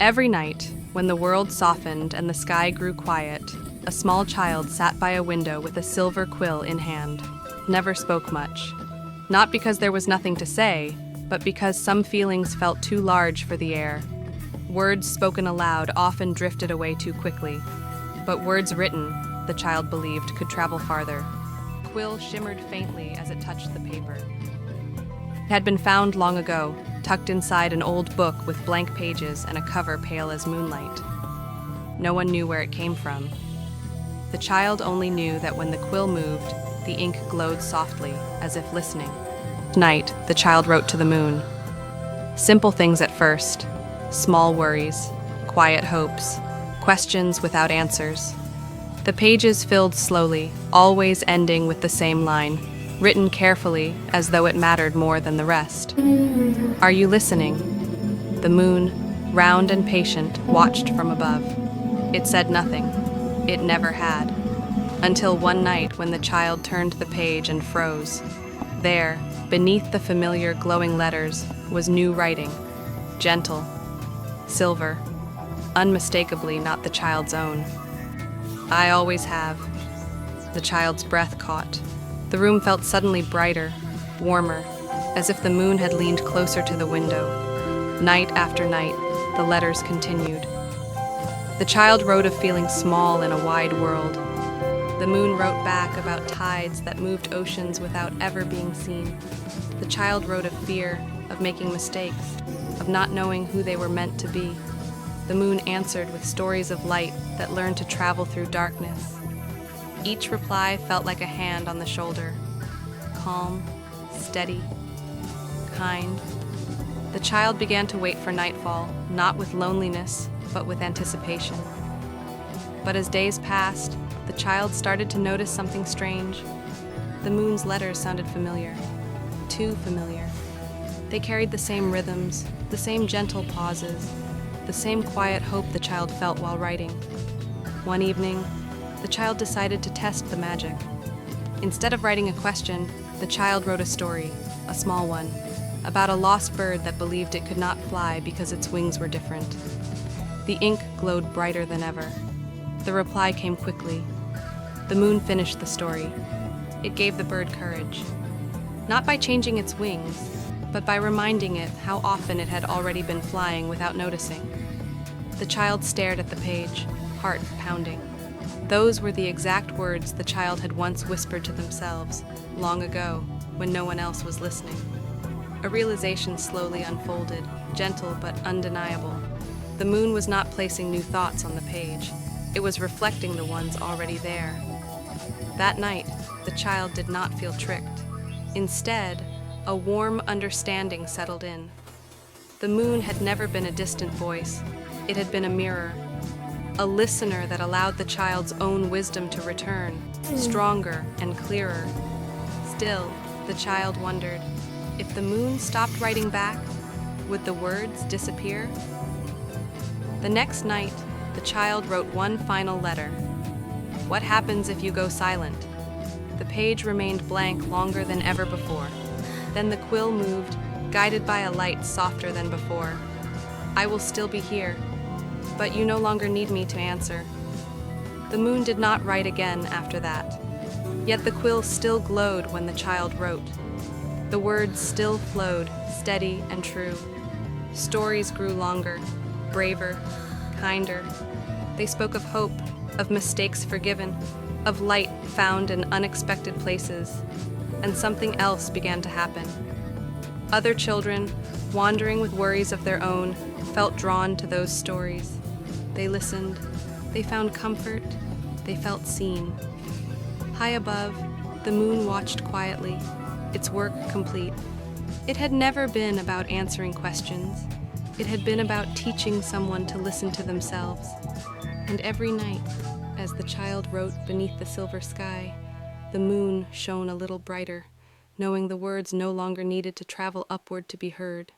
Every night, when the world softened and the sky grew quiet, a small child sat by a window with a silver quill in hand. Never spoke much. Not because there was nothing to say, but because some feelings felt too large for the air. Words spoken aloud often drifted away too quickly, but words written, the child believed, could travel farther. The quill shimmered faintly as it touched the paper. It had been found long ago, tucked inside an old book with blank pages and a cover pale as moonlight. No one knew where it came from. The child only knew that when the quill moved, the ink glowed softly, as if listening. Night, the child wrote to the moon. Simple things at first, small worries, quiet hopes, questions without answers. The pages filled slowly, always ending with the same line, written carefully as though it mattered more than the rest. Are you listening? The moon, round and patient, watched from above. It said nothing. It never had. Until one night when the child turned the page and froze. There, beneath the familiar glowing letters, was new writing. Gentle. Silver. Unmistakably not the child's own. I always have. The child's breath caught. The room felt suddenly brighter, warmer, as if the moon had leaned closer to the window. Night after night, the letters continued. The child wrote of feeling small in a wide world. The moon wrote back about tides that moved oceans without ever being seen. The child wrote of fear, of making mistakes, of not knowing who they were meant to be. The moon answered with stories of light that learned to travel through darkness. Each reply felt like a hand on the shoulder. Calm, steady, kind. The child began to wait for nightfall, not with loneliness, but with anticipation. But as days passed, the child started to notice something strange. The moon's letters sounded familiar, too familiar. They carried the same rhythms, the same gentle pauses, the same quiet hope the child felt while writing. One evening, the child decided to test the magic. Instead of writing a question, the child wrote a story, a small one, about a lost bird that believed it could not fly because its wings were different. The ink glowed brighter than ever. The reply came quickly. The moon finished the story. It gave the bird courage. Not by changing its wings, but by reminding it how often it had already been flying without noticing. The child stared at the page, heart pounding. Those were the exact words the child had once whispered to themselves, long ago, when no one else was listening. A realization slowly unfolded, gentle but undeniable. The moon was not placing new thoughts on the page. It was reflecting the ones already there. That night, the child did not feel tricked. Instead, a warm understanding settled in. The moon had never been a distant voice. It had been a mirror, a listener that allowed the child's own wisdom to return, stronger and clearer. Still, the child wondered, if the moon stopped writing back, would the words disappear? The next night, the child wrote one final letter. What happens if you go silent? The page remained blank longer than ever before. Then the quill moved, guided by a light softer than before. I will still be here, but you no longer need me to answer. The moon did not write again after that. Yet the quill still glowed when the child wrote. The words still flowed, steady and true. Stories grew longer, braver, kinder. They spoke of hope, of mistakes forgiven, of light found in unexpected places. And something else began to happen. Other children, wandering with worries of their own, felt drawn to those stories. They listened, they found comfort, they felt seen. High above, the moon watched quietly, its work complete. It had never been about answering questions. It had been about teaching someone to listen to themselves. And every night, as the child wrote beneath the silver sky, the moon shone a little brighter, knowing the words no longer needed to travel upward to be heard.